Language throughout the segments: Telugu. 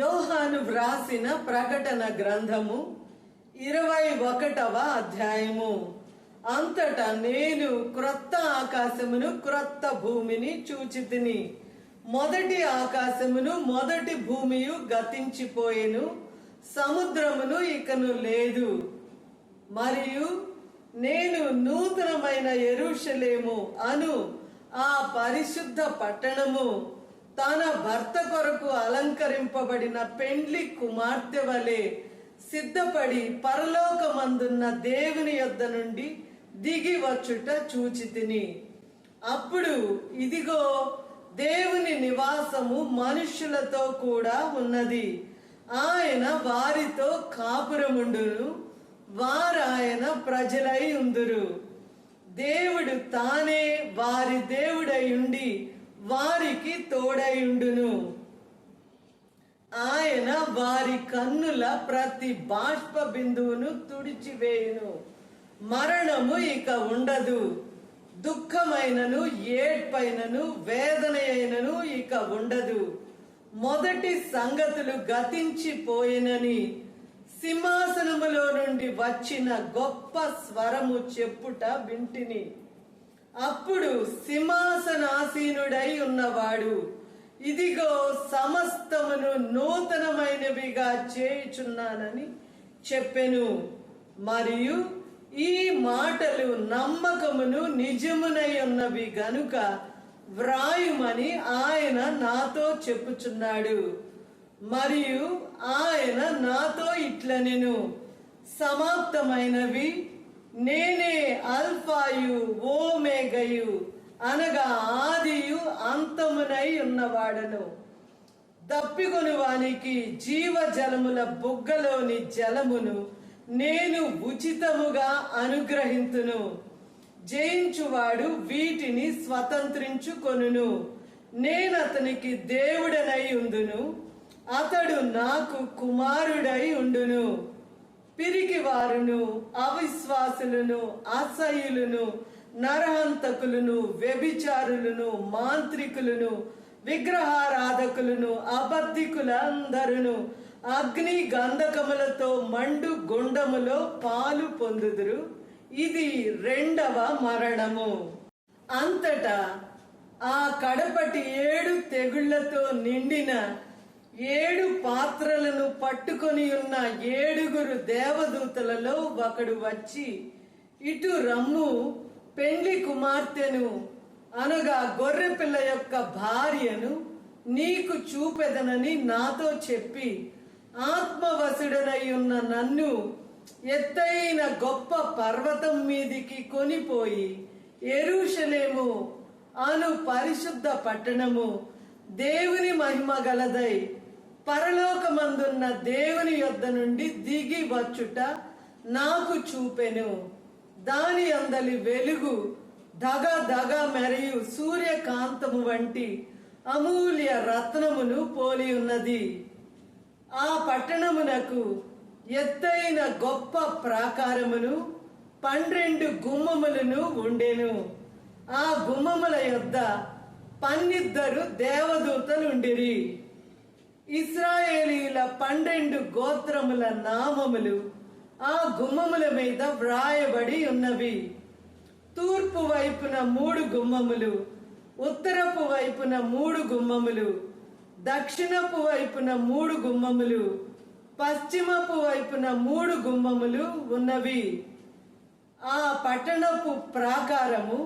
యోహాను వ్రాసిన ప్రకటన గ్రంథము 21వ అధ్యాయము. అంతటా నేను క్రొత్త ఆకాశమును క్రొత్త భూమిని చూచితిని. మొదటి ఆకాశమును మొదటి భూమియు గతించిపోయెను, సముద్రమును ఇకను లేదు. మరియు నేను నూతనమైన యెరూషలేము అను ఆ పరిశుద్ధ పట్టణము తన భర్త కొరకు అలంకరింపబడిన పెండ్లి కుమార్తె వలె సిద్ధపడి పరలోకమందున్న దేవుని యొద్ద నుండి దిగి వచ్చుట చూచితిని. అప్పుడు ఇదిగో, దేవుని నివాసము మనుష్యులతో కూడా ఉన్నది. ఆయన వారితో కాపురముండును, వారాయన ప్రజలై ఉందురు. దేవుడు తానే వారి దేవుడై ఉండి వారికి తోడయుండును. ఆయన వారి కన్నుల ప్రతి బాష్ప బిందువును తుడిచివేయును. మరణము ఇక ఉండదు, దుఃఖమైనను ఏడ్పైనను వేదన అయినను ఇక ఉండదు. మొదటి సంగతులు గతించిపోయినని సింహాసనములో నుండి వచ్చిన గొప్ప స్వరము చెప్పుట వింటిని. అప్పుడు సింహాసనాసీనుడై ఉన్నవాడు, ఇదిగో సమస్తమును నూతనమైనవిగా చేయుచున్నానని చెప్పెను. మరియు ఈ మాటలు నమ్మకమును నిజమునై ఉన్నవి గనుక వ్రాయుమని ఆయన నాతో చెప్పుచున్నాడు. మరియు ఆయన నాతో ఇట్లనెను, సమాప్తమైనవి, నేనే అల్ఫాయు ఓమేగయు, అనగా ఆదియు అంతమునై ఉన్నవాడను. దప్పికొను వానికి జీవజలముల బుగ్గలోని జలమును నేను ఉచితముగా అనుగ్రహింతును. జయించువాడు వీటిని స్వతంత్రించుకొనును. నేనతనికి దేవుడనై ఉందును, అతడు నాకు కుమారుడై ఉండును. పిరికి వారును, అవిశ్వాసులను, అసహ్యులను, నరహంతకులను, వ్యభిచారులను, మాంత్రికులను, విగ్రహారాధకులను, అబద్ధికులందరును అగ్ని గంధకములతో మండు గుండములో పాలు పొందుదురు. ఇది రెండవ మరణము. అంతటా ఆ కడపటి 7 తెగుళ్లతో నిండిన 7 పాత్రలను పట్టుకొని ఉన్న 7 దేవదూతలలో ఒకడు వచ్చి, ఇటు రమ్ము, పెండ్లి కుమార్తెను అనగా గొర్రెపిల్ల యొక్క భార్యను నీకు చూపెదనని నాతో చెప్పి, ఆత్మవశుడనై ఉన్న నన్ను ఎత్తైన గొప్ప పర్వతం మీదికి కొనిపోయి యెరూషలేము అను పరిశుద్ధ పట్టణము, దేవుని మహిమ గలదై పరలోకమందున్న దేవుని యొద్ద నుండి దిగి వచ్చుట నాకు చూపెను. దాని అందలి వెలుగు దగ దగ మెరియు సూర్యకాంతము వంటి అమూల్య రత్నమును పోలి ఉన్నది. ఆ పట్టణమునకు ఎత్తైన గొప్ప ప్రాకారమును 12 గుమ్మములను ఉండెను. ఆ గుమ్మముల యొద్ద 12 దేవదూతలుండిరి. ఇశ్రాయేలీల 12 గోత్రముల నామములు ఆ గుమ్మముల మీద వ్రాయబడి ఉన్నవి. తూర్పు వైపున 3 గుమ్మములు, ఉత్తరపు వైపున 3 గుమ్మములు, దక్షిణపు వైపున 3 గుమ్మములు, పశ్చిమపు వైపున 3 గుమ్మములు ఉన్నవి. ఆ పట్టణపు ప్రాకారము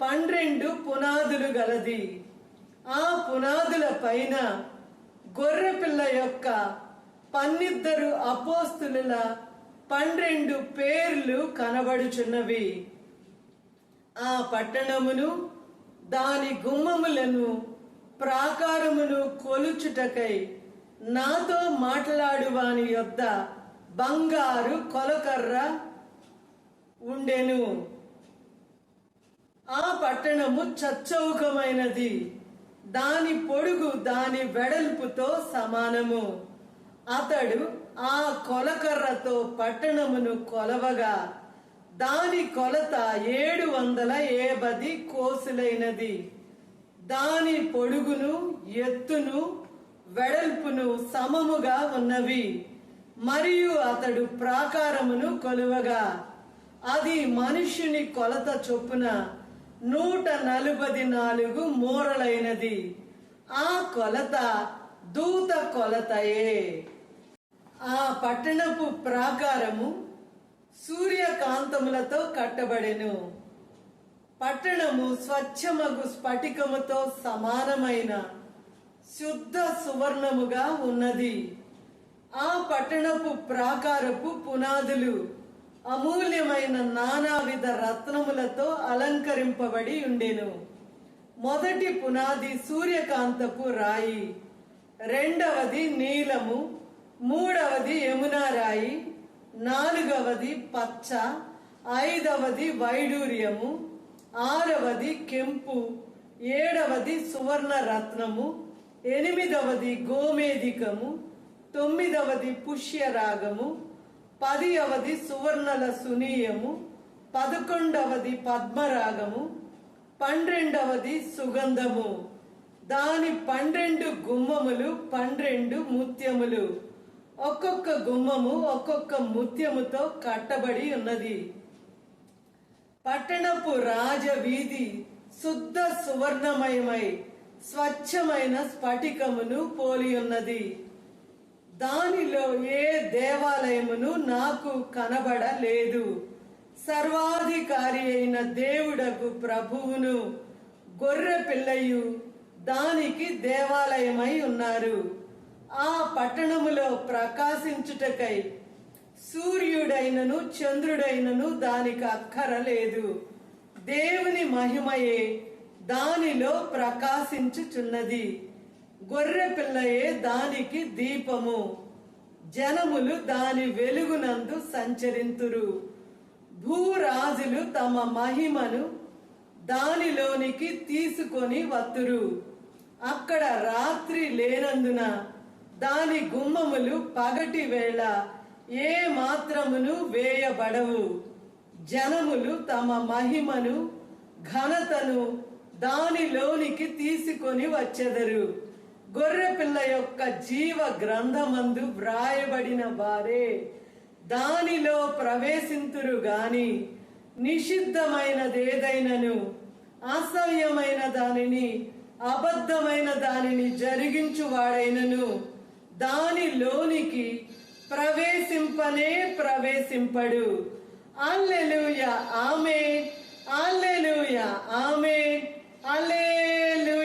12 పునాదులు గలది. ఆ పునాదుల పైన గొర్రెపిల్ల యొక్క 12 అపోస్తులుల 12 పేర్లు కనబడుచున్నవి. ఆ పట్టణమును, దాని గుమ్మములను, ప్రాకారమును కొలుచుటకై నాతో మాట్లాడు వాని యొద్ద బంగారు కొలకర్ర ఉండెను. ఆ పట్టణము చచ్చౌకమైనది, దాని పొడుగు దాని వెడల్పుతో సమానము. అతడు ఆ కొలకర్రతో పట్టణమును కొలవగా దాని కొలత 780 కోసులైనది. దాని పొడుగును ఎత్తును వెడల్పును సమముగా ఉన్నవి. మరియు అతడు ప్రాకారమును కొలువగా అది మనుష్యుని కొలత చొప్పున 144 మూరలైనది. ఆ కొలత దూత కొలతయే. ఆ పట్టణపు ప్రాకారము సూర్యకాంతములతో కట్టబడెను. పట్టణము స్వచ్ఛమగు స్ఫటికముతో సమానమైన శుద్ధ సువర్ణముగా ఉన్నది. ఆ పట్టణపు ప్రాకారపు పునాదులు అమూల్యమైన నానావిధ రత్నములతో అలంకరింపబడి ఉండెను. మొదటి పునాది సూర్యకాంతపు రాయి, రెండవది నీలము, మూడవది యమునా రాయి, నాలుగవది పచ్చ, ఐదవది వైడూర్యము, ఆరవది కెంపు, ఏడవది సువర్ణ రత్నము, ఎనిమిదవది గోమేధికము, తొమ్మిదవది పుష్యరాగము, 10వది సువర్ణల సునీయము, 11వది పద్మరాగము, 12వది సుగంధము. దాని 12 గుమ్మములు 12 ముత్యములు, ఒక్కొక్క గుమ్మము ఒక్కొక్క ముత్యముతో కట్టబడి ఉన్నది. పట్టణపు రాజవీధి శుద్ధ సువర్ణమయమై స్వచ్ఛమైన స్ఫటికమును పోలి ఉన్నది. దానిలో ఏ దేవాలయమును నాకు కనబడలేదు. సర్వాధికారి అయిన దేవుడకు ప్రభువును గొర్రె పిల్లయు దానికి దేవాలయమై ఉన్నారు. ఆ పట్టణములో ప్రకాశించుటకై సూర్యుడైనను చంద్రుడైనను దానికి అక్కరలేదు. దేవుని మహిమయే దానిలో ప్రకాశించుచున్నది. గొర్రె పిల్లయే దానికి దీపము. జనములు దాని వెలుగునందు సంచరింతురు. భూరాజులు తమ మహిమను దానిలోనికి తీసుకొని వత్తురు. అక్కడ రాత్రి లేనందున దాని గుమ్మములు పగటి వేళ ఏ మాత్రమును వేయబడవు. జనములు తమ మహిమను ఘనతను దానిలోనికి తీసుకొని వచ్చెదరు. గొర్రె పిల్ల యొక్క జీవ గ్రంథమందు వ్రాయబడిన వారే దానిలో ప్రవేశింతురు గాని నిషిద్ధమైనదేదైనను అసహ్యమైన దానిని అబద్ధమైన దానిని జరిగించువాడైనను దానిలోనికి ప్రవేశింపడు. హల్లెలూయా, ఆమేన్, హల్లెలూయా, ఆమేన్, హల్లెలూయా.